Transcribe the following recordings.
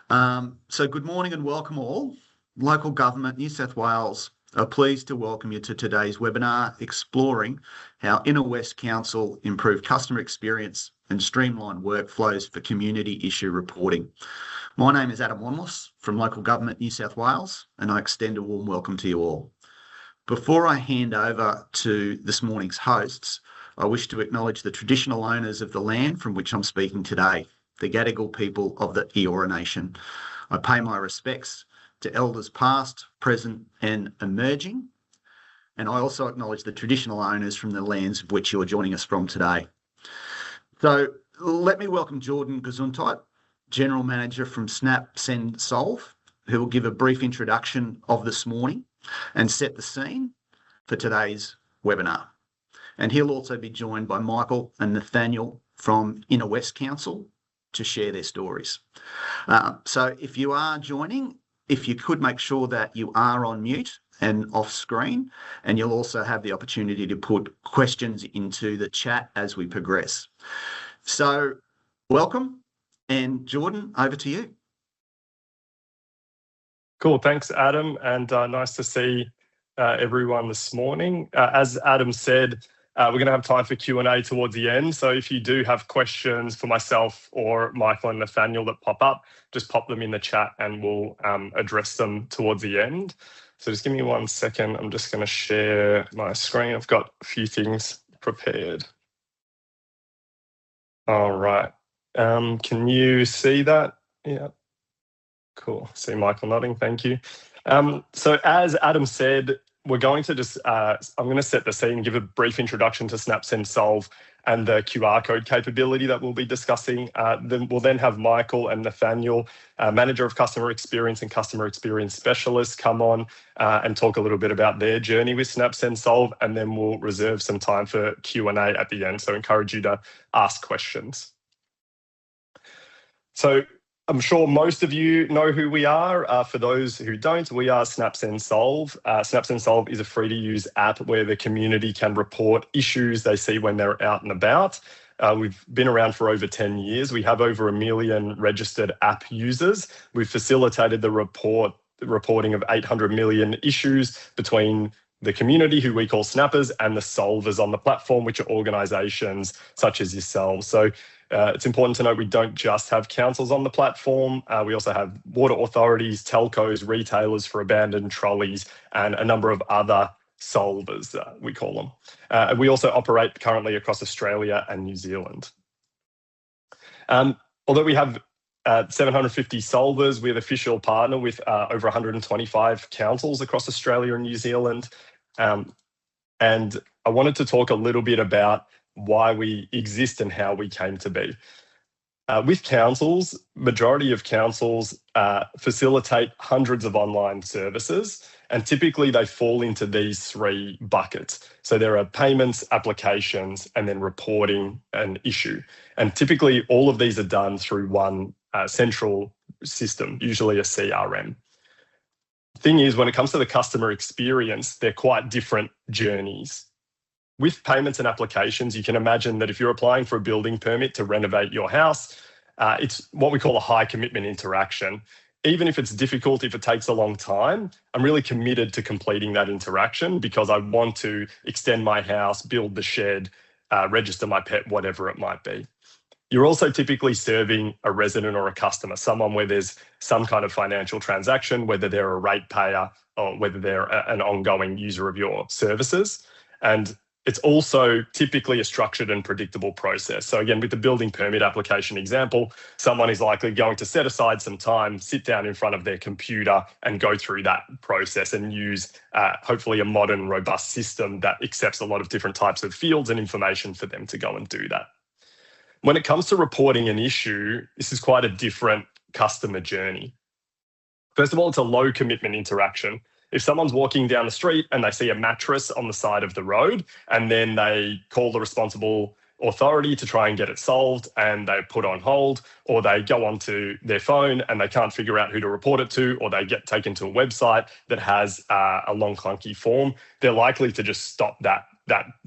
So good morning and welcome all. Local Government New South Wales are pleased to welcome you to today's webinar exploring how Inner West Council improve customer experience and streamline workflows for community issue reporting. My name is Adam Wanless from Local Government New South Wales, and I extend a warm welcome to you all. Before I hand over to this morning's hosts, I wish to acknowledge the traditional owners of the land from which I'm speaking today, the Gadigal people of the Eora Nation. I pay my respects to elders past, present and emerging, and I also acknowledge the traditional owners from the lands of which you are joining us from today. So let me welcome Jordan Gesundheit, General Manager from Snap Send Solve, who will give a brief introduction of this morning and set the scene for today's webinar. And he'll also be joined by Michael and Nathaniel from Inner West Council to share their stories. So if you are joining, if you could make sure that you are on mute and off screen, and you'll also have the opportunity to put questions into the chat as we progress. So welcome, and Jordan, over to you. Cool, thanks Adam, and nice to see everyone this morning. As Adam said, we're going to have time for Q&A towards the end. So if you do have questions for myself or Michael and Nathaniel that pop up, just pop them in the chat and we'll address them towards the end. So just give me 1 second. I'm just going to share my screen. I've got a few things prepared. All right. Can you see that? Yeah. Cool. See Michael nodding. Thank you. So as Adam said, we're going to just, I'm going to set the scene and give a brief introduction to Snap Send Solve and the QR code capability that we'll be discussing. Then we'll then have Michael and Nathaniel, Manager of Customer Experience and Customer Experience Specialist, come on and talk a little bit about their journey with Snap Send Solve, and then we'll reserve some time for Q&A at the end. So encourage you to ask questions. So I'm sure most of you know who we are. For those who don't, we are Snap Send Solve. Snap Send Solve is a free-to-use app where the community can report issues they see when they're out and about. We've been around for over 10 years. We have over 1 million registered app users. We've facilitated the reporting of 800 million issues between the community, who we call snappers, and the solvers on the platform, which are organisations such as yourselves. So it's important to note we don't just have councils on the platform. We also have water authorities, telcos, retailers for abandoned trolleys, and a number of other solvers, we call them. We also operate currently across Australia and New Zealand. Although we have 750 solvers, we're the official partner with over 125 councils across Australia and New Zealand. And I wanted to talk a little bit about why we exist and how we came to be. With councils, majority of councils facilitate hundreds of online services, and typically they fall into these 3 buckets. So there are payments, applications, and then reporting and issue. And typically all of these are done through one central system, usually a CRM. Thing is, when it comes to the customer experience, they're quite different journeys. With payments and applications, you can imagine that if you're applying for a building permit to renovate your house, it's what we call a high commitment interaction. Even if it's difficult, if it takes a long time, I'm really committed to completing that interaction because I want to extend my house, build the shed, register my pet, whatever it might be. You're also typically serving a resident or a customer, someone where there's some kind of financial transaction, whether they're a ratepayer or whether they're an ongoing user of your services. And it's also typically a structured and predictable process. So again, with the building permit application example, someone is likely going to set aside some time, sit down in front of their computer and go through that process and use hopefully a modern, robust system that accepts a lot of different types of fields and information for them to go and do that. When it comes to reporting an issue, this is quite a different customer journey. First of all, it's a low commitment interaction. If someone's walking down the street and they see a mattress on the side of the road, and then they call the responsible authority to try and get it solved and they put on hold, or they go onto their phone and they can't figure out who to report it to, or they get taken to a website that has a long clunky form, they're likely to just stop that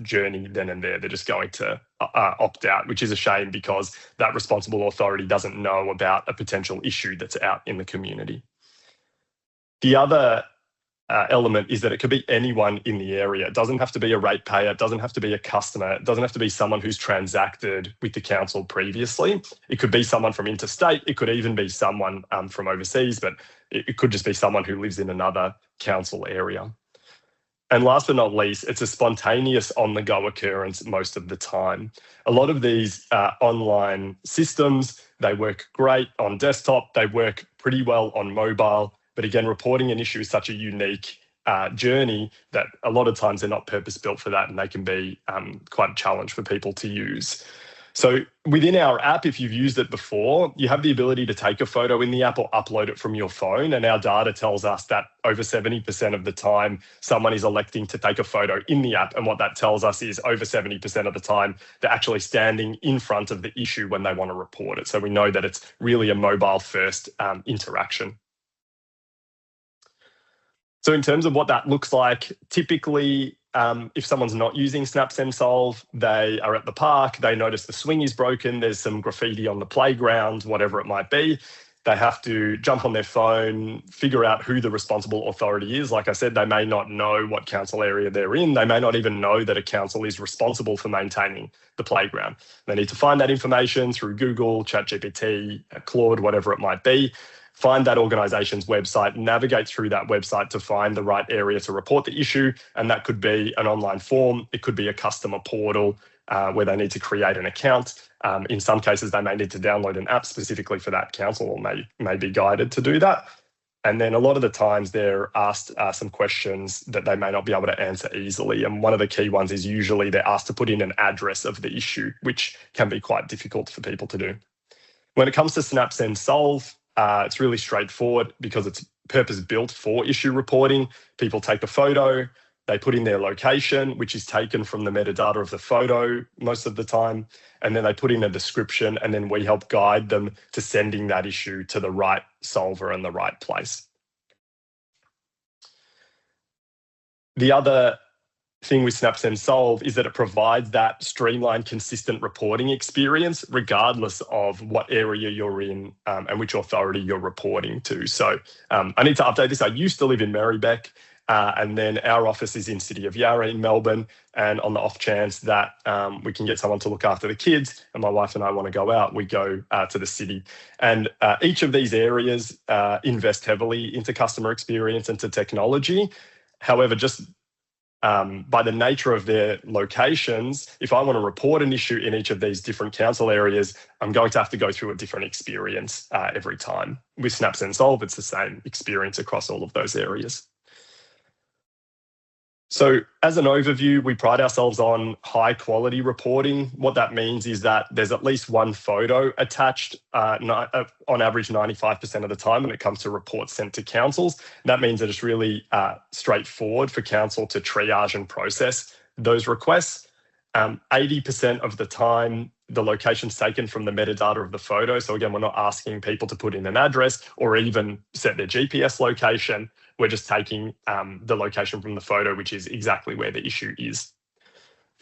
journey then and there. They're just going to opt out, which is a shame because that responsible authority doesn't know about a potential issue that's out in the community. The other element is that it could be anyone in the area. It doesn't have to be a ratepayer. It doesn't have to be a customer. It doesn't have to be someone who's transacted with the council previously. It could be someone from interstate. It could even be someone from overseas, but it could just be someone who lives in another council area. And last but not least, it's a spontaneous on-the-go occurrence most of the time. A lot of these online systems, they work great on desktop. They work pretty well on mobile. But again, reporting an issue is such a unique journey that a lot of times they're not purpose-built for that, and they can be quite a challenge for people to use. So within our app, if you've used it before, you have the ability to take a photo in the app or upload it from your phone. And our data tells us that over 70% of the time, someone is electing to take a photo in the app. And what that tells us is over 70% of the time, they're actually standing in front of the issue when they want to report it. So we know that it's really a mobile-first interaction. So in terms of what that looks like, typically, if someone's not using Snap Send Solve, they are at the park, they notice the swing is broken, there's some graffiti on the playground, whatever it might be. They have to jump on their phone, figure out who the responsible authority is. Like I said, they may not know what council area they're in. They may not even know that a council is responsible for maintaining the playground. They need to find that information through Google, ChatGPT, Claude, whatever it might be. Find that organisation's website, navigate through that website to find the right area to report the issue. And that could be an online form. It could be a customer portal where they need to create an account. In some cases, they may need to download an app specifically for that council, or may be guided to do that. And then a lot of the times they're asked some questions that they may not be able to answer easily. And one of the key ones is usually they're asked to put in an address of the issue, which can be quite difficult for people to do. When it comes to Snap Send Solve, it's really straightforward because it's purpose-built for issue reporting. People take a photo, they put in their location, which is taken from the metadata of the photo most of the time, and then they put in a description, and then we help guide them to sending that issue to the right solver in the right place. The other thing with Snap Send Solve is that it provides that streamlined, consistent reporting experience, regardless of what area you're in and which authority you're reporting to. So I need to update this. I used to live in Marybeck, and then our office is in City of Yarra in Melbourne. And on the off chance that we can get someone to look after the kids, and my wife and I want to go out, we go to the city. And each of these areas invest heavily into customer experience and to technology. However, just by the nature of their locations, if I want to report an issue in each of these different council areas, I'm going to have to go through a different experience every time. With Snap Send Solve, it's the same experience across all of those areas. So as an overview, we pride ourselves on high quality reporting. What that means is that there's at least one photo attached on average 95% of the time when it comes to reports sent to councils. That means that it's really straightforward for council to triage and process those requests. 80% of the time, the location's taken from the metadata of the photo. So again, we're not asking people to put in an address or even set their GPS location. We're just taking the location from the photo, which is exactly where the issue is.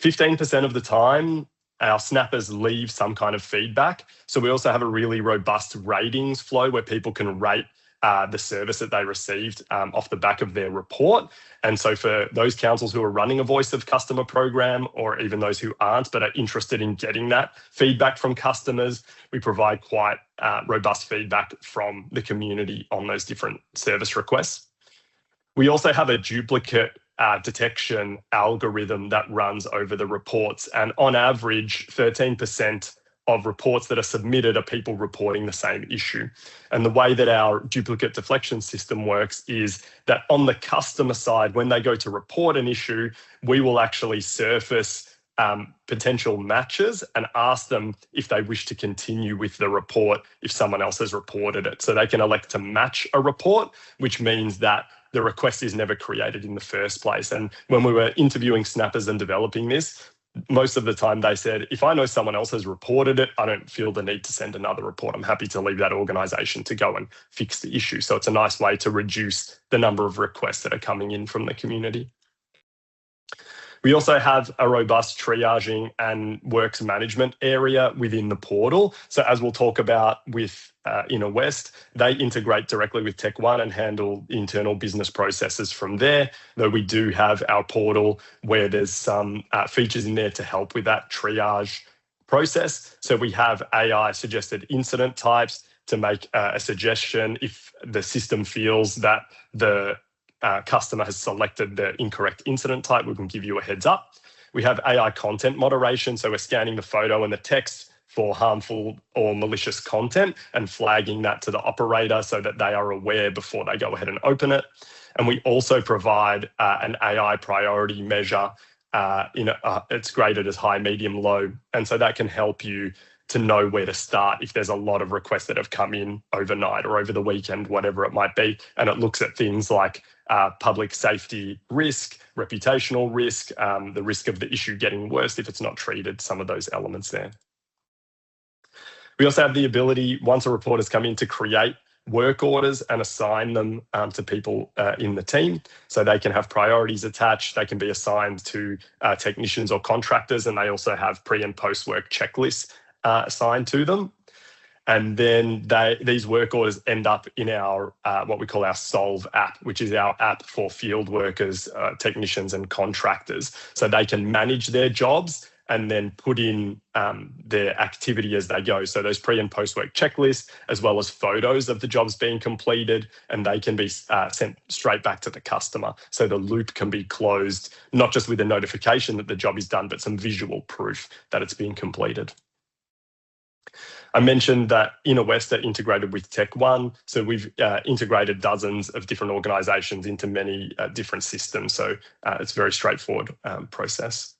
15% of the time, our snappers leave some kind of feedback. So we also have a really robust ratings flow where people can rate the service that they received off the back of their report. And so for those councils who are running a voice of customer program, or even those who aren't but are interested in getting that feedback from customers, we provide quite robust feedback from the community on those different service requests. We also have a duplicate detection algorithm that runs over the reports. And on average, 13% of reports that are submitted are people reporting the same issue. And the way that our duplicate deflection system works is that on the customer side, when they go to report an issue, we will actually surface potential matches and ask them if they wish to continue with the report if someone else has reported it. So they can elect to match a report, which means that the request is never created in the first place. And when we were interviewing snappers and developing this, most of the time they said, if I know someone else has reported it, I don't feel the need to send another report. I'm happy to leave that organisation to go and fix the issue. So it's a nice way to reduce the number of requests that are coming in from the community. We also have a robust triaging and works management area within the portal. So as we'll talk about with Inner West, they integrate directly with Tech One and handle internal business processes from there, though we do have our portal where there's some features in there to help with that triage process. So we have AI suggested incident types to make a suggestion if the system feels that the customer has selected the incorrect incident type, we can give you a heads up. We have AI content moderation, so we're scanning the photo and the text for harmful or malicious content and flagging that to the operator so that they are aware before they go ahead and open it. And we also provide an AI priority measure. It's graded as high, medium, low, and so that can help you to know where to start if there's a lot of requests that have come in overnight or over the weekend, whatever it might be. And it looks at things like public safety risk, reputational risk, the risk of the issue getting worse if it's not treated, some of those elements there. We also have the ability, once a report has come in, to create work orders and assign them to people in the team. So they can have priorities attached, they can be assigned to technicians or contractors, and they also have pre and post work checklists assigned to them. And then these work orders end up in our what we call our Solve app, which is our app for field workers, technicians and contractors. So they can manage their jobs and then put in their activity as they go. So those pre and post work checklists, as well as photos of the jobs being completed, and they can be sent straight back to the customer. So the loop can be closed, not just with a notification that the job is done, but some visual proof that it's been completed. I mentioned that Inner West are integrated with Tech One. So we've integrated dozens of different organisations into many different systems. So it's a very straightforward process.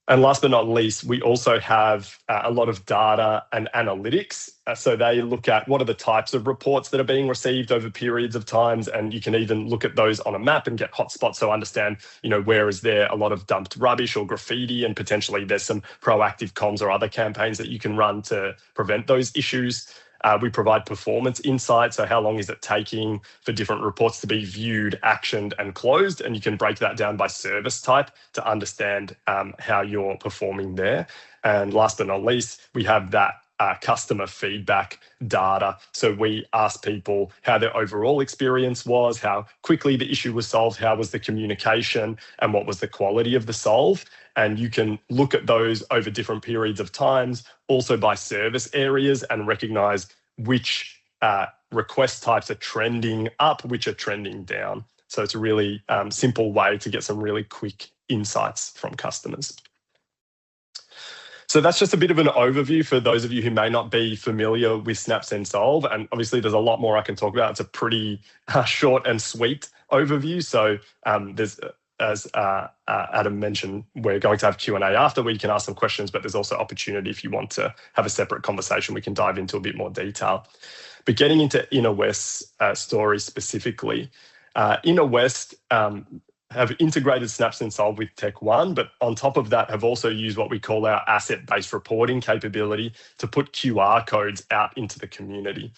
And last but not least, we also have a lot of data and analytics. So they look at what are the types of reports that are being received over periods of times, and you can even look at those on a map and get hotspots. So understand, where is there a lot of dumped rubbish or graffiti, and potentially there's some proactive comms or other campaigns that you can run to prevent those issues. We provide performance insights, so how long is it taking for different reports to be viewed, actioned and closed, and you can break that down by service type to understand how you're performing there. And last but not least, we have that customer feedback data. So we ask people how their overall experience was, how quickly the issue was solved, how was the communication, and what was the quality of the solve. And you can look at those over different periods of times, also by service areas, and recognize which request types are trending up, which are trending down. So it's a really simple way to get some really quick insights from customers. So that's just a bit of an overview for those of you who may not be familiar with SnapSend Solve. And obviously there's a lot more I can talk about. It's a pretty short and sweet overview. So as Adam mentioned, we're going to have Q&A after where you can ask some questions, but there's also opportunity if you want to have a separate conversation, we can dive into a bit more detail. But getting into Inner West's story specifically, Inner West have integrated SnapSend Solve with Tech One, but on top of that have also used what we call our asset-based reporting capability to put QR codes out into the community.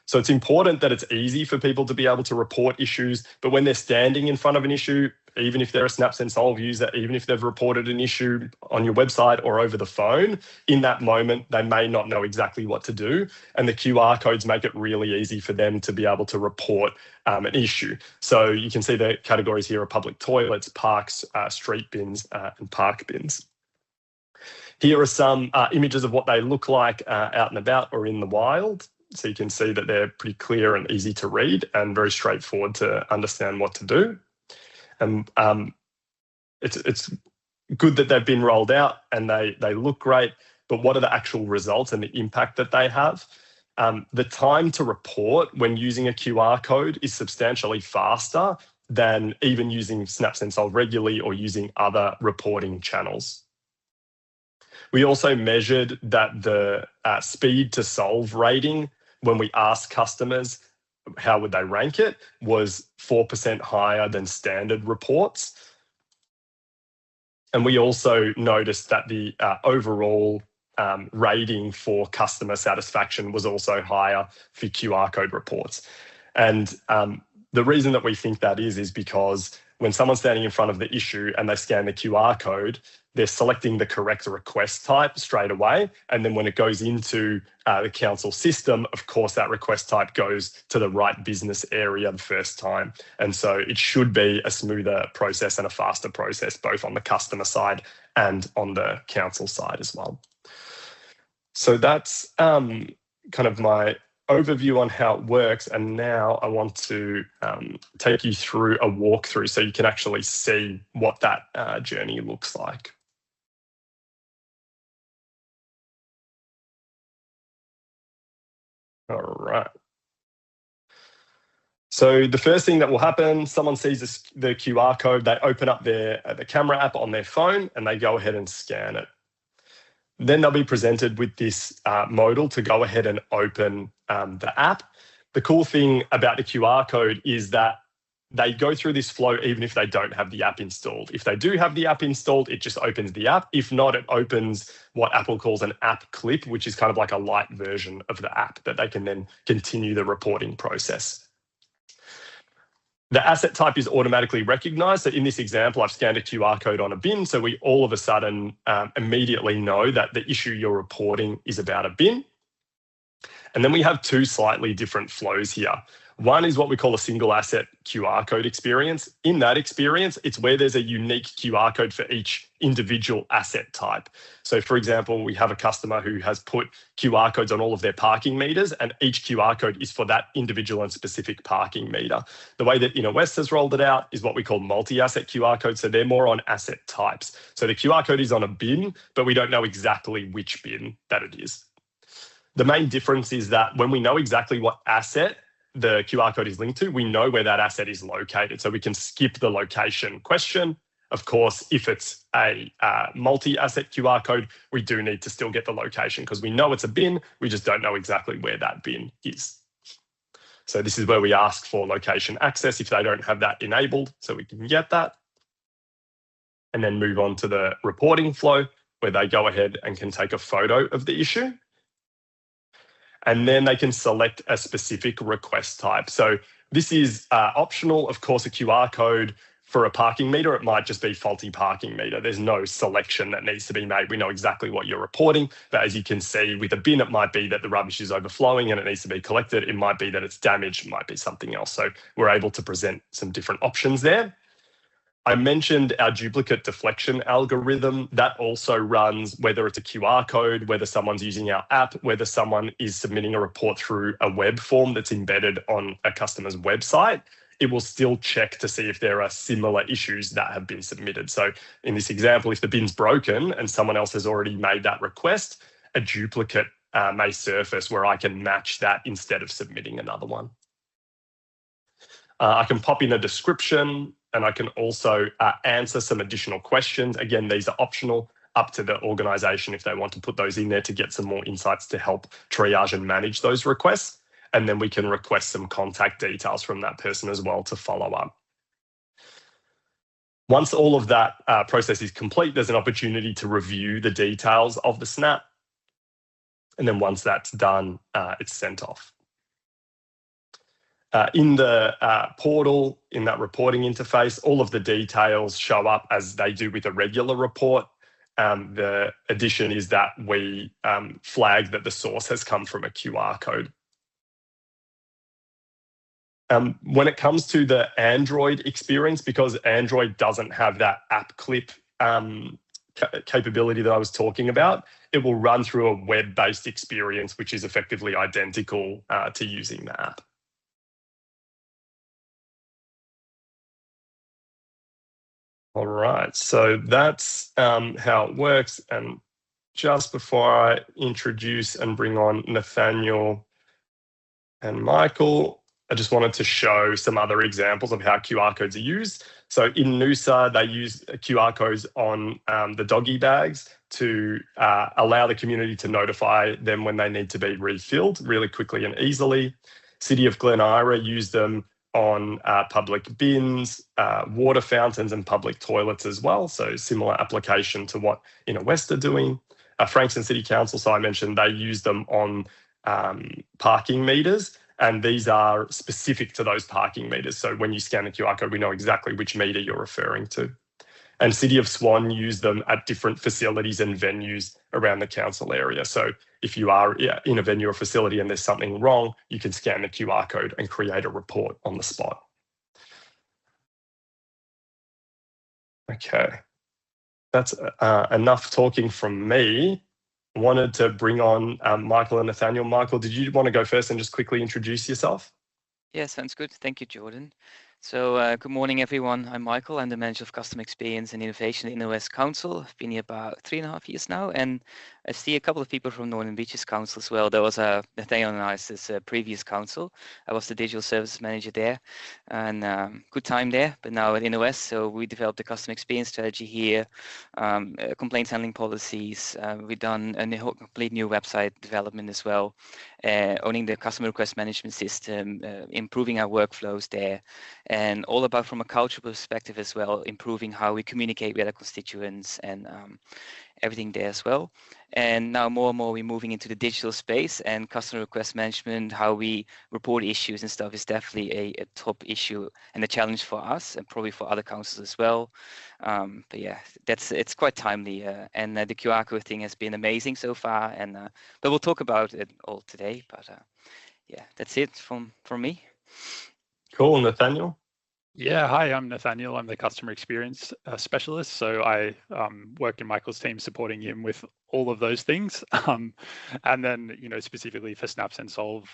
So it's important that it's easy for people to be able to report issues, but when they're standing in front of an issue, even if they're a SnapSend Solve user, even if they've reported an issue on your website or over the phone, in that moment, they may not know exactly what to do. And the QR codes make it really easy for them to be able to report an issue. So you can see the categories here are public toilets, parks, street bins, and park bins. Here are some images of what they look like out and about or in the wild. So you can see that they're pretty clear and easy to read and very straightforward to understand what to do. And it's good that they've been rolled out and they look great, but what are the actual results and the impact that they have? The time to report when using a QR code is substantially faster than even using SnapSend Solve regularly or using other reporting channels. We also measured that the speed to solve rating, when we asked customers how would they rank it, was 4% higher than standard reports. And we also noticed that the overall rating for customer satisfaction was also higher for QR code reports. And the reason that we think that is because when someone's standing in front of the issue and they scan the QR code, they're selecting the correct request type straight away. And then when it goes into the council system, of course, that request type goes to the right business area the first time. And so it should be a smoother process and a faster process, both on the customer side and on the council side as well. So that's kind of my overview on how it works. And now I want to take you through a walkthrough so you can actually see what that journey looks like. All right. So the first thing that will happen, someone sees the QR code, they open up the camera app on their phone and they go ahead and scan it. Then they'll be presented with this modal to go ahead and open the app. The cool thing about the QR code is that they go through this flow even if they don't have the app installed. If they do have the app installed, it just opens the app. If not, it opens what Apple calls an app clip, which is kind of like a light version of the app that they can then continue the reporting process. The asset type is automatically recognized. So in this example, I've scanned a QR code on a bin. So we all of a sudden immediately know that the issue you're reporting is about a bin. And then we have two slightly different flows here. One is what we call a single asset QR code experience. In that experience, it's where there's a unique QR code for each individual asset type. So for example, we have a customer who has put QR codes on all of their parking meters, and each QR code is for that individual and specific parking meter. The way that Inner West has rolled it out is what we call multi-asset QR codes. So they're more on asset types. So the QR code is on a bin, but we don't know exactly which bin that it is. The main difference is that when we know exactly what asset the QR code is linked to, we know where that asset is located. So we can skip the location question. Of course, if it's a multi-asset QR code, we do need to still get the location because we know it's a bin, we just don't know exactly where that bin is. So this is where we ask for location access if they don't have that enabled, so we can get that. And then move on to the reporting flow where they go ahead and can take a photo of the issue. And then they can select a specific request type. So this is optional. Of course, a QR code for a parking meter, it might just be faulty parking meter. There's no selection that needs to be made. We know exactly what you're reporting. But as you can see with a bin, it might be that the rubbish is overflowing and it needs to be collected. It might be that it's damaged. It might be something else. So we're able to present some different options there. I mentioned our duplicate deflection algorithm. That also runs whether it's a QR code, whether someone's using our app, whether someone is submitting a report through a web form that's embedded on a customer's website. It will still check to see if there are similar issues that have been submitted. So in this example, if the bin's broken and someone else has already made that request, a duplicate may surface where I can match that instead of submitting another one. I can pop in a description, and I can also answer some additional questions. Again, these are optional, up to the organisation if they want to put those in there to get some more insights to help triage and manage those requests. And then we can request some contact details from that person as well to follow up. Once all of that process is complete, there's an opportunity to review the details of the snap. And then once that's done, it's sent off. In the portal, in that reporting interface, all of the details show up as they do with a regular report. The addition is that we flag that the source has come from a QR code. When it comes to the Android experience, because Android doesn't have that app clip capability that I was talking about, it will run through a web-based experience, which is effectively identical to using the app. All right, so that's how it works. And just before I introduce and bring on Nathaniel and Michael, I just wanted to show some other examples of how QR codes are used. So in Noosa, they use QR codes on the doggy bags to allow the community to notify them when they need to be refilled really quickly and easily. City of Glen Ira use them on public bins, water fountains and public toilets as well. So similar application to what Inner West are doing. Frankston City Council, so I mentioned they use them on parking meters, And these are specific to those parking meters. So when you scan the QR code, we know exactly which meter you're referring to. And City of Swan use them at different facilities and venues around the council area. So if you are in a venue or facility and there's something wrong, you can scan the QR code and create a report on the spot. Okay, that's enough talking from me. I wanted to bring on Michael and Nathaniel. Michael, did you want to go first and just quickly introduce yourself? Yeah, sounds good. Thank you, Jordan. So good morning, everyone. I'm Michael. I'm the Manager of Customer Experience and Innovation at Inner West Council. I've been here about 3.5 years now, and I see a couple of people from Northern Beaches Council as well. There was Nathaniel and I's previous council. I was the Digital Services Manager there, and good time there, but now at Inner West. So we developed a customer experience strategy here, complaints handling policies. We've done a complete new website development as well, owning the customer request management system, improving our workflows there, and all about from a cultural perspective as well, improving how we communicate with our constituents and everything there as well. And now more and more we're moving into the digital space, and customer request management, how we report issues and stuff is definitely a top issue and a challenge for us and probably for other councils as well. But yeah, it's quite timely, and the QR code thing has been amazing so far, and but we'll talk about it all today. But yeah, that's it from me. Cool, Nathaniel. Yeah, hi, I'm Nathaniel. I'm the customer experience specialist. So I work in Michael's team supporting him with all of those things. And then, specifically for Snaps and Solve,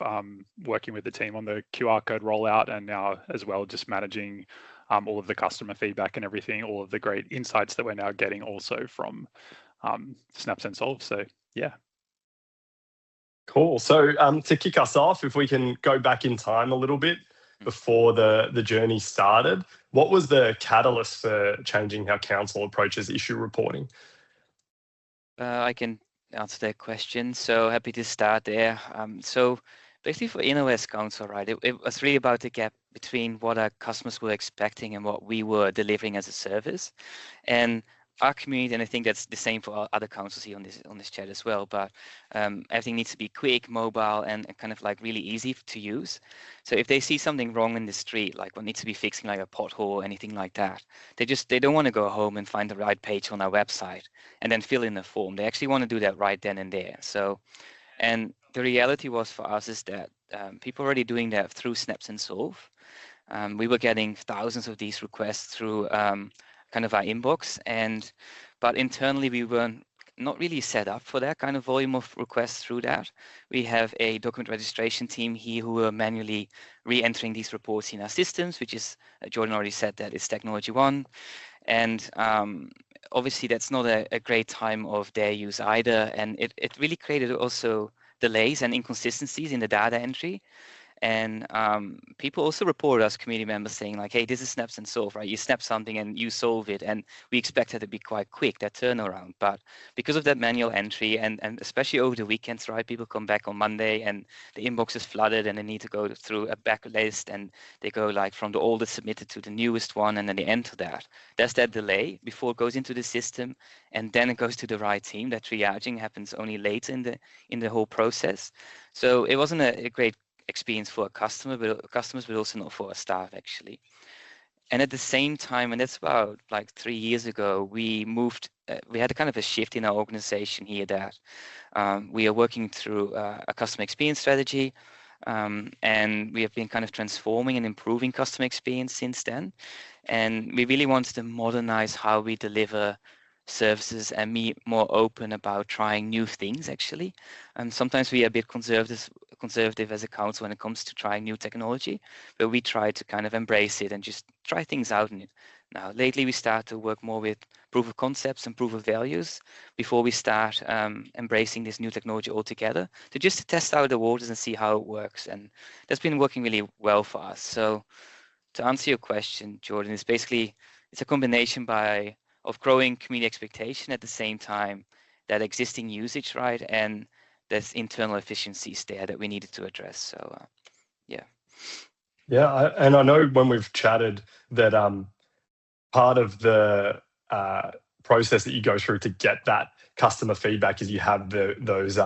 working with the team on the QR code rollout, and now as well, just managing all of the customer feedback and everything, all of the great insights that we're now getting also from Snaps and Solve. So yeah. Cool. So to kick us off, if we can go back in time a little bit, before the journey started, what was the catalyst for changing how council approaches issue reporting? I can answer that question. So happy to start there. So basically for Inner West Council, right, it was really about the gap between what our customers were expecting and what we were delivering as a service. And our community, and I think that's the same for other councils here on this chat as well, but everything needs to be quick, mobile, and kind of like really easy to use. So if they see something wrong in the street, like what needs to be fixing, like a pothole or anything like that, they don't want to go home and find the right page on our website and then fill in a form. They actually want to do that right then and there. So, and the reality was for us is that people are already doing that through Snaps and Solve. We were getting thousands of these requests through kind of our inbox, but internally we weren't not really set up for that kind of volume of requests through that. We have a document registration team here who are manually re-entering these reports in our systems, which is, Jordan already said that it's technology one. And obviously that's not a great time of their use either. And it really created also delays and inconsistencies in the data entry. And people also report us, community members, saying like, hey, this is Snaps and Solve, right? You snap something and you solve it. And we expect it to be quite quick, that turnaround. But because of that manual entry, and especially over the weekends, right? People come back on Monday and the inbox is flooded and they need to go through a backlist, and they go like from the oldest submitted to the newest one, and then they enter that. There's that delay before it goes into the system, and then it goes to the right team. That triaging happens only late in the whole process. So it wasn't a great experience for a customer, but also not for our staff actually. And at the same time, and that's about like 3 years ago, we moved. We had a kind of a shift in our organization here that we are working through a customer experience strategy, and we have been kind of transforming and improving customer experience since then. And we really wanted to modernize how we deliver services and be more open about trying new things actually. And sometimes we are a bit conservative as a council when it comes to trying new technology, but we try to kind of embrace it and just try things out in it. Now lately we start to work more with proof of concepts and proof of values before we start embracing this new technology altogether, to just test out the waters and see how it works. And that's been working really well for us. So to answer your question, Jordan, it's a combination of growing community expectation at the same time that existing usage, right? And there's internal efficiencies there that we needed to address. So, yeah. Yeah, and I know when we've chatted that part of the process that you go through to get that customer feedback is you have those,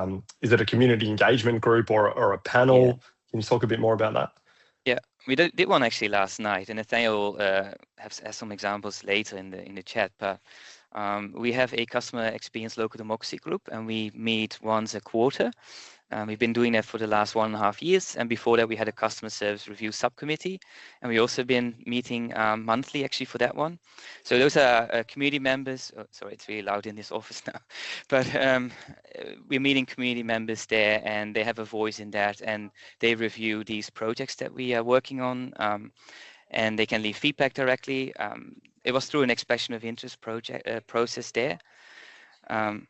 is it a community engagement group or a panel? Can you talk a bit more about that? Yeah, we did one actually last night, and Nathaniel has some examples later in the chat. But we have a customer experience local democracy group, and we meet once a quarter. We've been doing that for the last 1.5 years, and before that we had a customer service review subcommittee, and we also been meeting monthly actually for that one. So those are community members. Oh, sorry, it's really loud in this office now, but we're meeting community members there, and they have a voice in that, and they review these projects that we are working on, and they can leave feedback directly. It was through an expression of interest process there.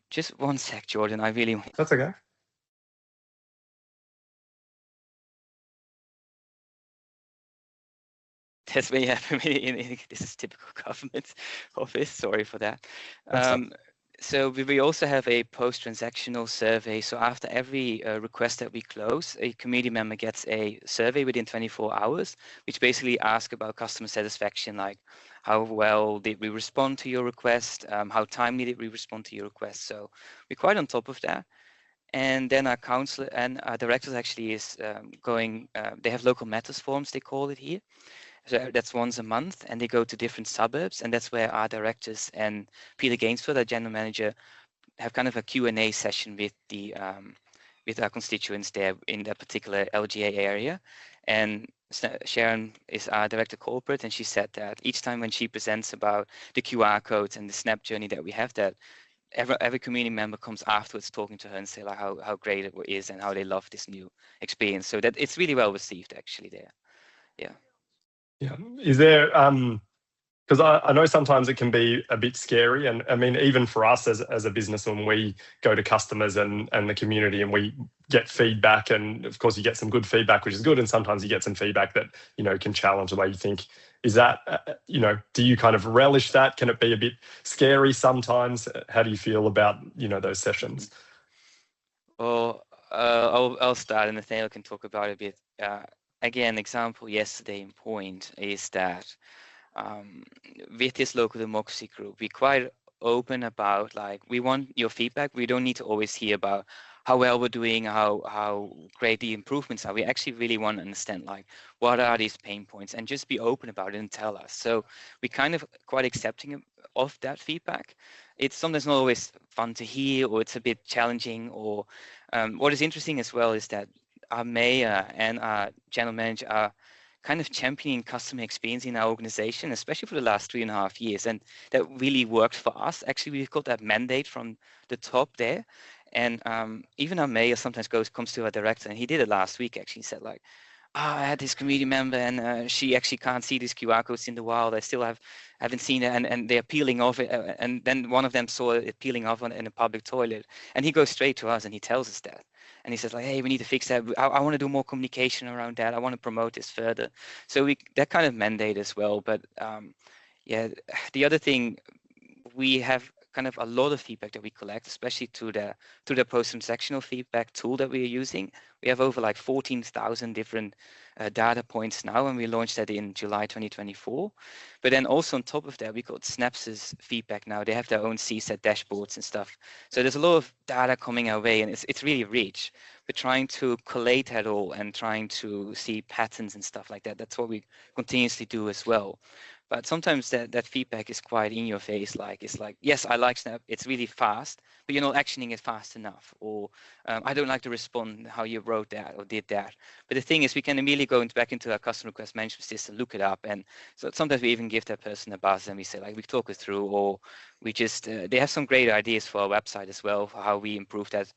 Just one sec, Jordan. I really. That's okay. That's where you have this is typical government office. Sorry for that. So we also have a post-transactional survey. So after every request that we close, a community member gets a survey within 24 hours, which basically asks about customer satisfaction, like how well did we respond to your request, how timely did we respond to your request. So we're quite on top of that. And then our council and our directors actually is going. They have local matters forums, they call it here. So that's once a month, and they go to different suburbs, and that's where our directors and Peter Gainsford, our general manager, have kind of a Q&A session with the with our constituents there in that particular LGA area. And Sharon is our director corporate, and she said that each time when she presents about the QR codes and the Snap journey that we have, that every community member comes afterwards talking to her and say like how great it is and how they love this new experience. So that it's really well received actually there. Yeah. Yeah. Is there, because I know sometimes it can be a bit scary, and I mean, even for us as a business, when we go to customers and the community and we get feedback, and of course you get some good feedback, which is good, and sometimes you get some feedback that, you know, can challenge the way you think. Is that, you know, do you kind of relish that? Can it be a bit scary sometimes? How do you feel about, you know, those sessions? Well, I'll start, and Nathaniel can talk about it a bit. Again, example yesterday in Point is that with this local democracy group, we're quite open about like we want your feedback. We don't need to always hear about how well we're doing, how great the improvements are. We actually really want to understand like what are these pain points, and just be open about it and tell us. So we kind of quite accepting of that feedback. It's sometimes not always fun to hear, or it's a bit challenging. Or what is interesting as well is that our mayor and our general manager are kind of championing customer experience in our organization, especially for the last 3.5 years. And that really worked for us. Actually, we've got that mandate from the top there. And even our mayor sometimes comes to our director, and he did it last week, actually. He said like, I had this community member, and she actually can't see these QR codes in the wild. I still haven't seen it, and they're peeling off it. And then one of them saw it peeling off in a public toilet, and he goes straight to us and he tells us that. And he says like, hey, we need to fix that. I want to do more communication around that. I want to promote this further. So that kind of mandate as well. But yeah, the other thing, we have kind of a lot of feedback that we collect, especially to the post-transactional feedback tool that we are using. We have over like 14,000 different data points now, and we launched that in July 2024. But then also on top of that, we got Snap's feedback now. They have their own CSAT dashboards and stuff. So there's a lot of data coming our way, and it's really rich. We're trying to collate that all and trying to see patterns and stuff like that. That's what we continuously do as well. But sometimes that feedback is quite in your face. Like it's like, yes, I like Snap. It's really fast, but you're not actioning it fast enough. Or I don't like to respond how you wrote that or did that. But the thing is, we can immediately go back into our customer request management system, look it up, and so sometimes we even give that person a buzz and we say like, we talk it through, or we just they have some great ideas for our website as well for how we improve that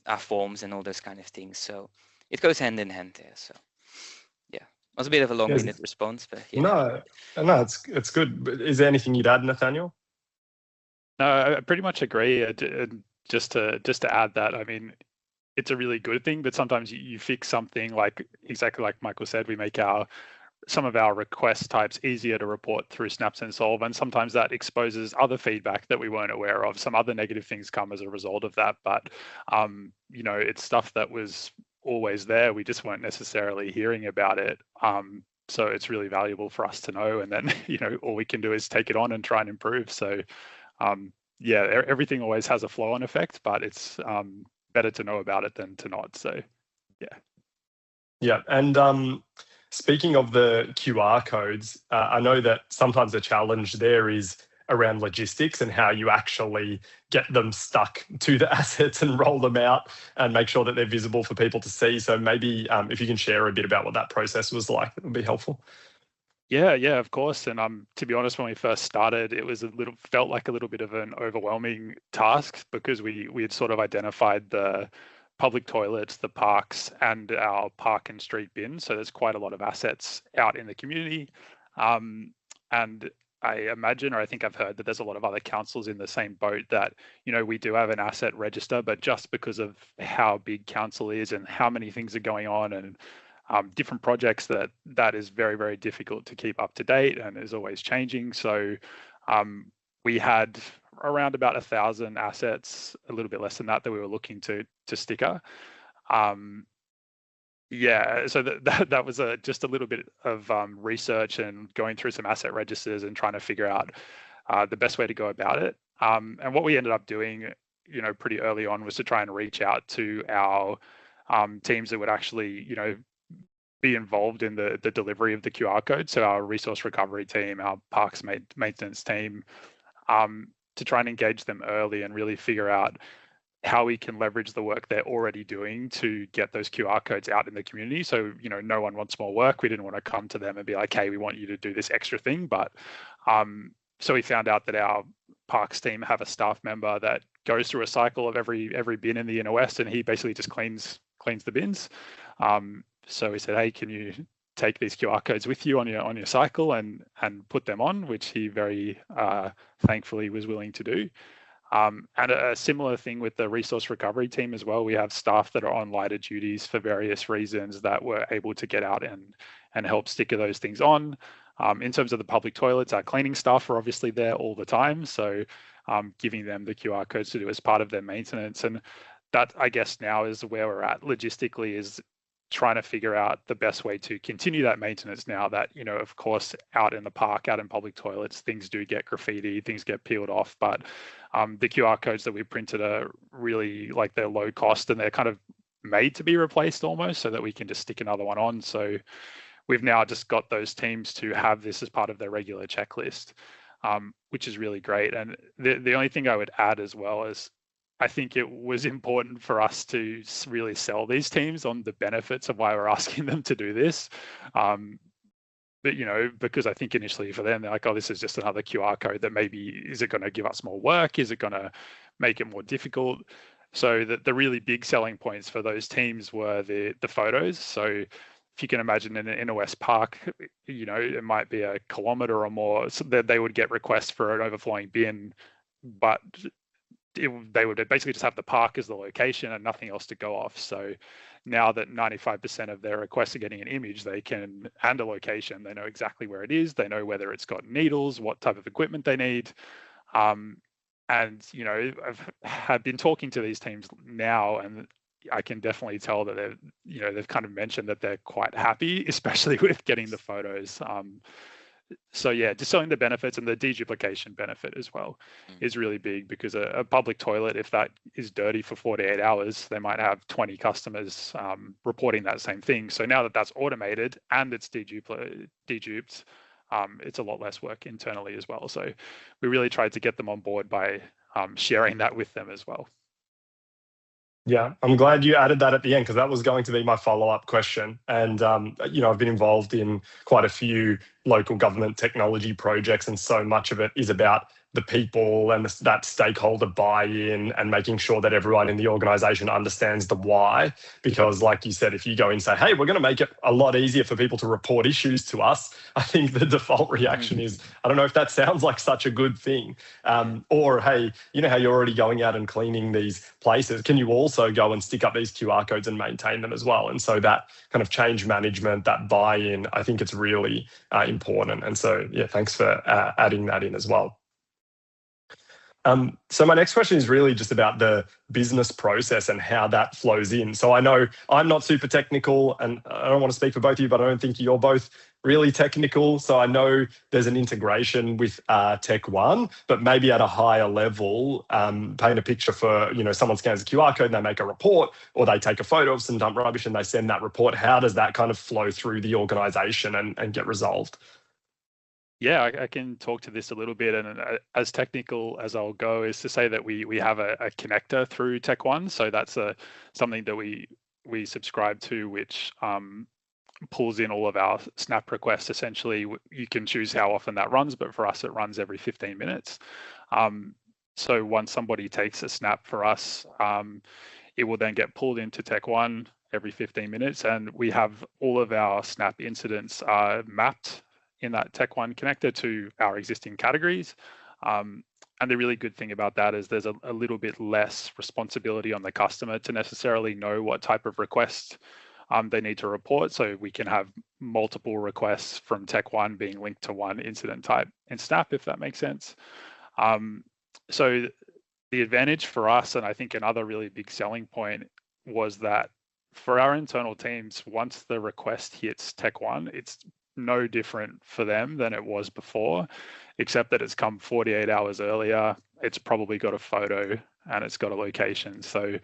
our forms and all those kind of things. So it goes hand in hand there. So. It was a bit of a long-winded response, but yeah. No, it's good. But is there anything you'd add, Nathaniel? No, I pretty much agree. Just to add that, I mean, it's a really good thing, but sometimes you fix something like exactly like Michael said, we make some of our request types easier to report through Snaps and Solve, and sometimes that exposes other feedback that we weren't aware of. Some other negative things come as a result of that, but you know, it's stuff that was always there. We just weren't necessarily hearing about it. So it's really valuable for us to know, and then, you know, all we can do is take it on and try and improve. So yeah, everything always has a flow-on effect, but it's better to know about it than to not. So yeah. Yeah, and speaking of the QR codes, I know that sometimes the challenge there is around logistics and how you actually get them stuck to the assets and roll them out and make sure that they're visible for people to see. So maybe if you can share a bit about what that process was like, that would be helpful. Yeah, of course. And to be honest, when we first started, it was felt like a little bit of an overwhelming task because we had sort of identified the public toilets, the parks, and our park and street bins. So there's quite a lot of assets out in the community. And I imagine, or I think I've heard that there's a lot of other councils in the same boat that, we do have an asset register, but just because of how big council is and how many things are going on and different projects, that is very, very difficult to keep up to date and is always changing. So we had around about 1,000 assets, a little bit less than that we were looking to sticker. So that was just a little bit of research and going through some asset registers and trying to figure out the best way to go about it. And what we ended up doing, pretty early on was to try and reach out to our teams that would actually, be involved in the delivery of the QR code. So our resource recovery team, our parks maintenance team, to try and engage them early and really figure out how we can leverage the work they're already doing to get those QR codes out in the community. So, no one wants more work. We didn't want to come to them and be like, hey, we want you to do this extra thing. But so we found out that our parks team have a staff member that goes through a cycle of every bin in the inner west, and he basically just cleans the bins. So we said, hey, can you take these QR codes with you on your cycle and put them on, which he very thankfully was willing to do. And a similar thing with the resource recovery team as well. We have staff that are on lighter duties for various reasons that were able to get out and help sticker those things on. In terms of the public toilets, our cleaning staff are obviously there all the time. So giving them the QR codes to do as part of their maintenance. And that, I guess, now is where we're at logistically, is trying to figure out the best way to continue that maintenance now that, of course, out in the park, out in public toilets, things do get graffiti, things get peeled off, but the QR codes that we printed are really, like, they're low cost and they're kind of made to be replaced almost so that we can just stick another one on. So we've now just got those teams to have this as part of their regular checklist, which is really great. And the only thing I would add as well is, I think it was important for us to really sell these teams on the benefits of why we're asking them to do this. But, because I think initially for them, they're like, oh, this is just another QR code that maybe, is it going to give us more work? Is it going to make it more difficult? So the really big selling points for those teams were the photos. So if you can imagine in a West Park, it might be a kilometre or more, so that they would get requests for an overflowing bin, but they would basically just have the park as the location and nothing else to go off. So now that 95% of their requests are getting an image, and a location, they know exactly where it is. They know whether it's got needles, what type of equipment they need. And, I've been talking to these teams now, and I can definitely tell that they've kind of mentioned that they're quite happy, especially with getting the photos. So yeah, just selling the benefits, and the deduplication benefit as well is really big, because a public toilet, if that is dirty for 48 hours, they might have 20 customers reporting that same thing. So now that that's automated and it's deduped, it's a lot less work internally as well. So we really tried to get them on board by sharing that with them as well. Yeah, I'm glad you added that at the end, because that was going to be my follow-up question. And, I've been involved in quite a few local government technology projects, and so much of it is about the people and that stakeholder buy-in and making sure that everyone in the organisation understands the why. Because like you said, if you go and say, hey, we're going to make it a lot easier for people to report issues to us, I think the default reaction is, I don't know if that sounds like such a good thing. Or, hey, how you're already going out and cleaning these places, can you also go and stick up these QR codes and maintain them as well? And so that kind of change management, that buy-in, I think it's really important. And so, yeah, thanks for adding that in as well. So my next question is really just about the business process and how that flows in. So I know I'm not super technical, and I don't want to speak for both of you, but I don't think you're both really technical. So I know there's an integration with Tech One, but maybe at a higher level, paint a picture for, someone scans a QR code and they make a report, or they take a photo of some dump rubbish and they send that report. How does that kind of flow through the organisation and get resolved? Yeah, I can talk to this a little bit, and as technical as I'll go is to say that we have a connector through Tech One, so that's something that we subscribe to, which pulls in all of our Snap requests. Essentially, you can choose how often that runs, but for us, it runs every 15 minutes. So once somebody takes a Snap for us, it will then get pulled into Tech One every 15 minutes, and we have all of our Snap incidents mapped in that Tech One connector to our existing categories. And the really good thing about that is there's a little bit less responsibility on the customer to necessarily know what type of request they need to report. So we can have multiple requests from Tech One being linked to one incident type in Snap, if that makes sense. So the advantage for us, and I think another really big selling point, was that for our internal teams, once the request hits Tech One, it's no different for them than it was before, except that it's come 48 hours earlier. It's probably got a photo and it's got a location. So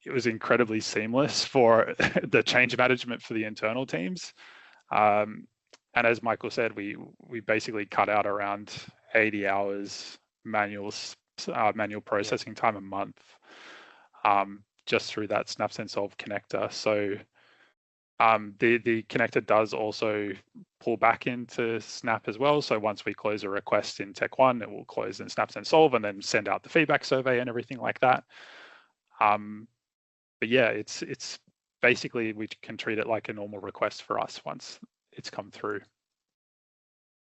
it was incredibly seamless for the change management for the internal teams. And as Michael said, we basically cut out around 80 hours manual processing time a month just through that Snaps and Solve connector. So the connector does also pull back into Snap as well. So once we close a request in Tech One, it will close in Snaps and Solve and then send out the feedback survey and everything like that. But yeah, it's basically, we can treat it like a normal request for us once it's come through.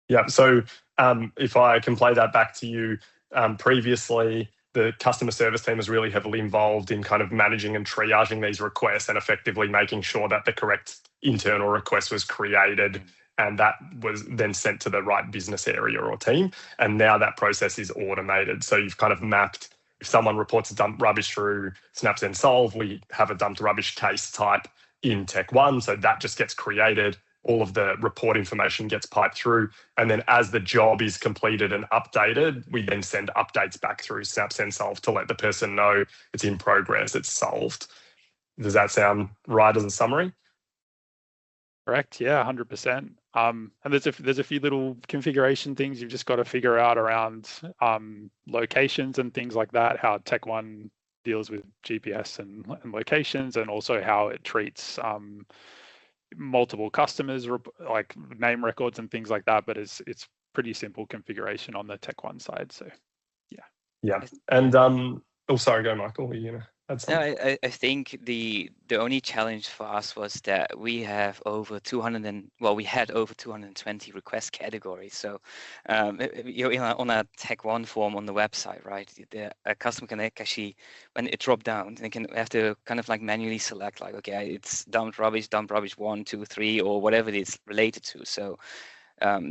Yeah. So if I can play that back to you, previously, the customer service team was really heavily involved in kind of managing and triaging these requests and effectively making sure that the correct internal request was created and that was then sent to the right business area or team. And now that process is automated. So you've kind of mapped, if someone reports a dump rubbish through Snaps and Solve, we have a dumped rubbish case type in Tech One. So that just gets created. All of the report information gets piped through. And then as the job is completed and updated, we then send updates back through Snaps and Solve to let the person know it's in progress, it's solved. Does that sound right as a summary? Correct. Yeah, 100%. And there's a few little configuration things you've just got to figure out around locations and things like that, how Tech One deals with GPS and locations, and also how it treats multiple customers, like name records and things like that. But it's pretty simple configuration on the Tech One side. So yeah. And sorry, go Michael. Are you gonna add something? No, I think the only challenge for us was that we have over 220 request categories. So you're on a Tech One form on the website, right? A customer can actually, when it dropped down, they can have to kind of like manually select, like, okay, it's dump rubbish 1, 2, 3, or whatever it's related to. So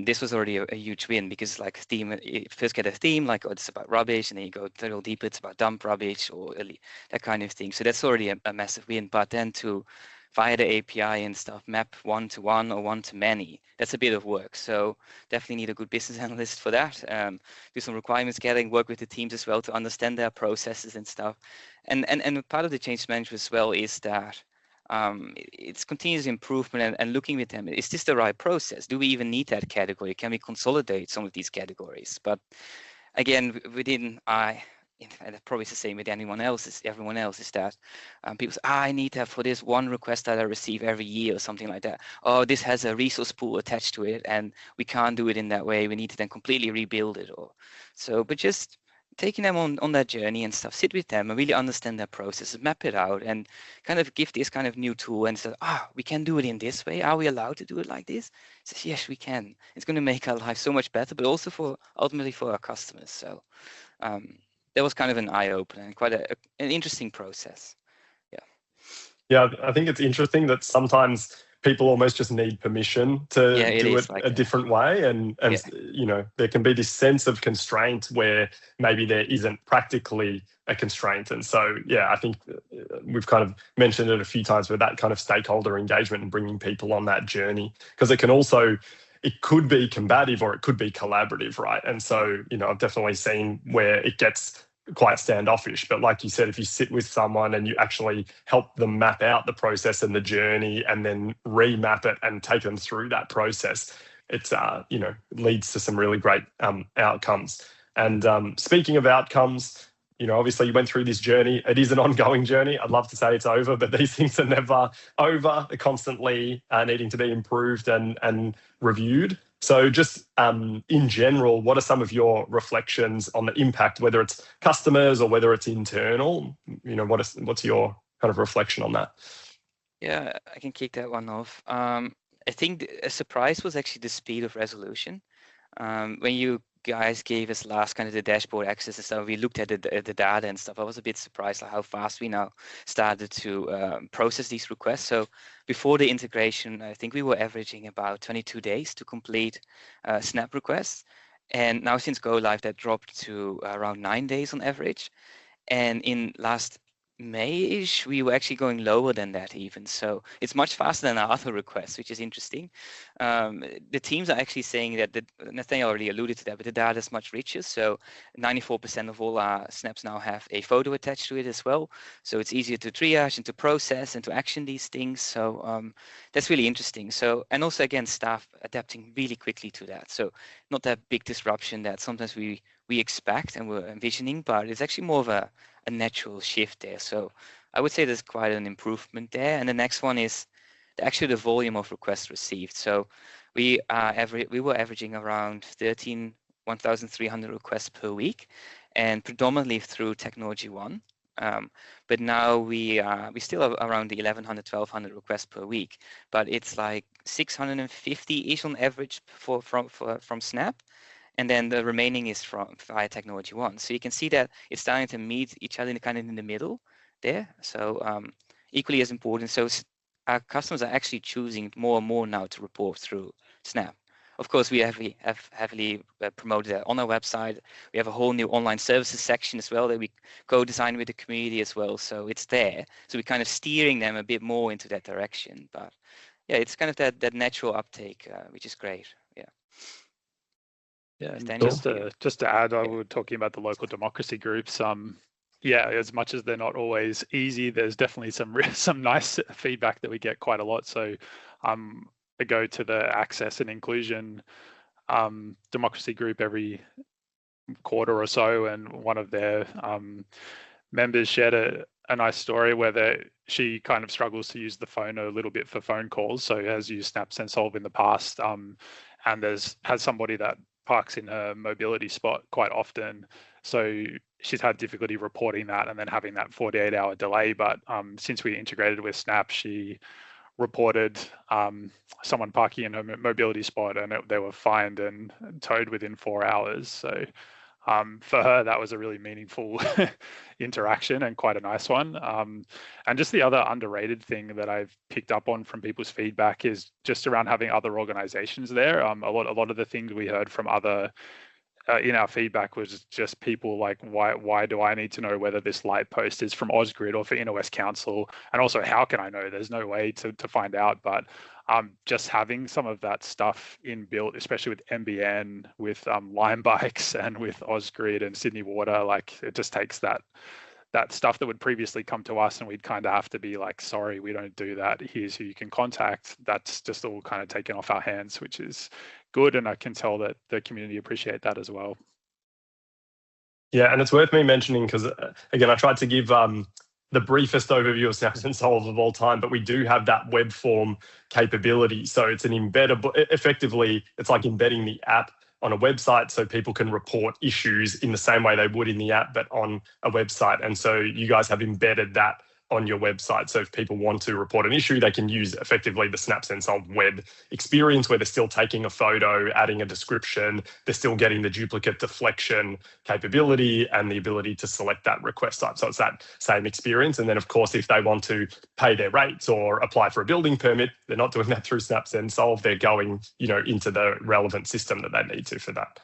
this was already a huge win, because like theme, you first get a theme, like, oh, it's about rubbish, and then you go a little deeper, it's about dump rubbish or that kind of thing. So that's already a massive win. But then to, via the API and stuff, map one-to-one or one-to-many, that's a bit of work. So definitely need a good business analyst for that. Do some requirements gathering, work with the teams as well to understand their processes and stuff. And part of the change management as well is that it's continuous improvement and looking with them, is this the right process? Do we even need that category? Can we consolidate some of these categories? But again, and probably it's the same with everyone else, is that people say, I need that for this one request that I receive every year or something like that. Oh, this has a resource pool attached to it and we can't do it in that way. We need to then completely rebuild it. But just taking them on that journey and stuff, sit with them and really understand their processes, map it out, and kind of give this kind of new tool and say, we can do it in this way. Are we allowed to do it like this? Says, yes, we can. It's going to make our life so much better, but also ultimately for our customers. So that was kind of an eye-opener and quite an interesting process. Yeah, I think it's interesting that sometimes people almost just need permission to do it a different way. And you know, there can be this sense of constraint where maybe there isn't practically a constraint. And so, yeah, I think we've kind of mentioned it a few times with that kind of stakeholder engagement and bringing people on that journey, because it can also, it could be combative or it could be collaborative, right? And so, you know, I've definitely seen where it gets quite standoffish. But like you said, if you sit with someone and you actually help them map out the process and the journey and then remap it and take them through that process, it's, you know, leads to some really great outcomes. And speaking of outcomes, you know, obviously you went through this journey. It is an ongoing journey. I'd love to say it's over, but these things are never over. They're constantly needing to be improved and reviewed. So just in general, what are some of your reflections on the impact, whether it's customers or whether it's internal? You know, what's your kind of reflection on that? Yeah, I can kick that one off. I think a surprise was actually the speed of resolution. When you guys gave us last kind of the dashboard access and stuff, we looked at the data and stuff. I was a bit surprised at how fast we now started to process these requests. So before the integration, I think we were averaging about 22 days to complete Snap requests. And now since go live, that dropped to around 9 days on average. And in last May-ish, we were actually going lower than that even. So it's much faster than our other requests, which is interesting. The teams are actually saying that, Nathaniel already alluded to that, but the data is much richer. So 94% of all our snaps now have a photo attached to it as well. So it's easier to triage and to process and to action these things. So that's really interesting. So, and also again, staff adapting really quickly to that. So not that big disruption that sometimes we expect and we're envisioning, but it's actually more of a natural shift there. So I would say there's quite an improvement there. And the next one is actually the volume of requests received. So we were averaging around 1,300 requests per week, and predominantly through Technology One. But now we still have around the 1,100, 1,200 requests per week, but it's like 650-ish on average from Snap. And then the remaining is via Technology One. So you can see that it's starting to meet each other kind of in the middle there. So equally as important. So our customers are actually choosing more and more now to report through Snap. Of course, we have heavily promoted that on our website. We have a whole new online services section as well that we co-design with the community as well. So it's there. So we're kind of steering them a bit more into that direction. But yeah, it's kind of that natural uptake, which is great. Yeah. Yeah, and just to add, we were talking about the local democracy groups. Yeah, as much as they're not always easy, there's definitely some nice feedback that we get quite a lot. So I go to the access and inclusion democracy group every quarter or so, and one of their members shared a nice story where she kind of struggles to use the phone a little bit for phone calls. So has used Snap and Solve in the past, and has somebody that parks in her mobility spot quite often. So she's had difficulty reporting that and then having that 48-hour delay. But since we integrated with Snap, she reported someone parking in her mobility spot, and they were fined and towed within 4 hours. So for her, that was a really meaningful interaction and quite a nice one. And just the other underrated thing that I've picked up on from people's feedback is just around having other organizations there. A lot of the things we heard from other in our feedback was just people like, why do I need to know whether this light post is from Ausgrid or for Inner West Council? And also, how can I know? There's no way to find out. But just having some of that stuff inbuilt, especially with NBN, with Lime Bikes and with Ausgrid and Sydney Water, like it just takes that stuff that would previously come to us and we'd kind of have to be like, sorry, we don't do that. Here's who you can contact. That's just all kind of taken off our hands, which is good. And I can tell that the community appreciate that as well. Yeah, and it's worth me mentioning because, again, I tried to give the briefest overview of Snap and Solve of all time, but we do have that web form capability. So it's an embeddable, effectively, it's like embedding the app on a website so people can report issues in the same way they would in the app, but on a website. And so you guys have embedded that on your website. So if people want to report an issue, they can use effectively the Snap Send Solve web experience, where they're still taking a photo, adding a description, they're still getting the duplicate deflection capability and the ability to select that request type. So it's that same experience. And then, of course, if they want to pay their rates or apply for a building permit, they're not doing that through Snap Send Solve. They're going, into the relevant system that they need to for that.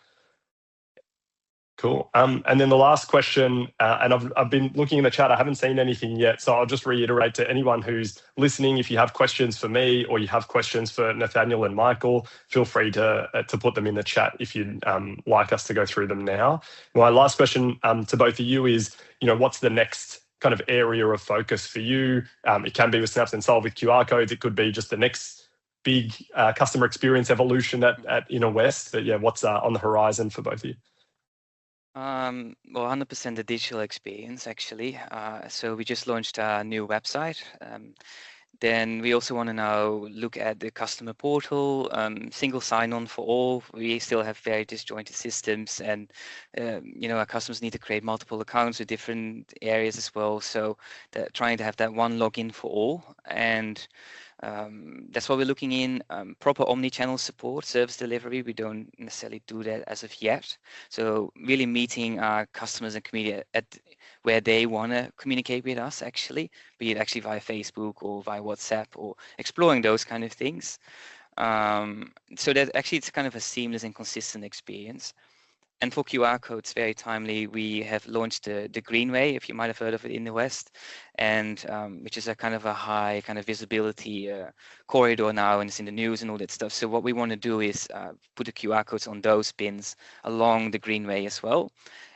Cool. And then the last question, and I've been looking in the chat, I haven't seen anything yet, so I'll just reiterate to anyone who's listening, if you have questions for me or you have questions for Nathaniel and Michael, feel free to put them in the chat if you'd like us to go through them now. My last question to both of you is, what's the next kind of area of focus for you? It can be with Snap Send Solve with QR codes. It could be just the next big customer experience evolution at Inner West. But yeah, what's on the horizon for both of you? Well, 100% the digital experience, actually. So we just launched a new website. Then we also want to now look at the customer portal, single sign-on for all. We still have very disjointed systems, and our customers need to create multiple accounts with different areas as well. So trying to have that one login for all, and that's what we're looking in. Proper omni-channel support, service delivery. We don't necessarily do that as of yet. So really meeting our customers and community at where they want to communicate with us, actually, be it actually via Facebook or via WhatsApp, or exploring those kind of things. So that actually it's kind of a seamless and consistent experience. And for QR codes, very timely, we have launched the Greenway, if you might have heard of it, in the West, and which is a kind of a high kind of visibility corridor now, and it's in the news and all that stuff. So what we want to do is put the QR codes on those bins along the Greenway as well.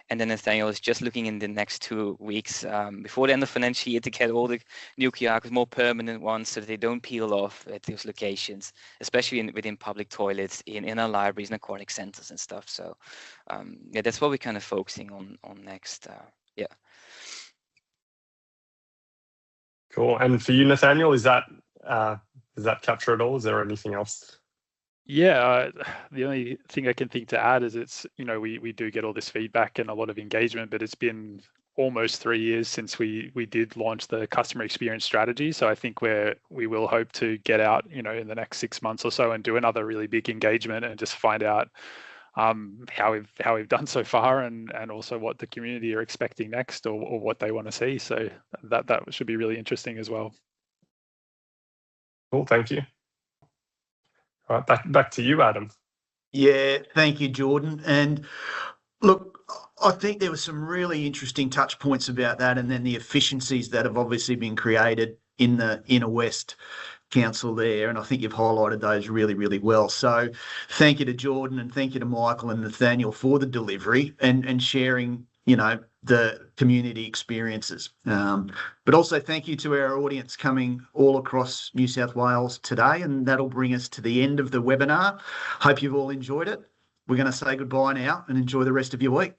And then Nathaniel is just looking in the next 2 weeks before the end of financial year to get all the new QR codes, more permanent ones, so that they don't peel off at those locations, especially within public toilets, in our libraries and aquatic centers and stuff. So yeah, that's what we're kind of focusing on next. Yeah. Cool. And for you, Nathaniel, does that capture it all? Is there anything else? Yeah, the only thing I can think to add is it's, we do get all this feedback and a lot of engagement, but it's been almost 3 years since we did launch the customer experience strategy. So I think we will hope to get out, in the next 6 months or so and do another really big engagement and just find out how we've done so far, and also what the community are expecting next, or what they want to see. So that should be really interesting as well. Cool, thank you. All right, back to you, Adam. Yeah, thank you, Jordan. And look, I think there were some really interesting touch points about that, and then the efficiencies that have obviously been created in the Inner West Council there, and I think you've highlighted those really, really well. So thank you to Jordan, and thank you to Michael and Nathaniel for the delivery and sharing, the community experiences. But also thank you to our audience coming all across New South Wales today, and that'll bring us to the end of the webinar. Hope you've all enjoyed it. We're going to say goodbye now and enjoy the rest of your week.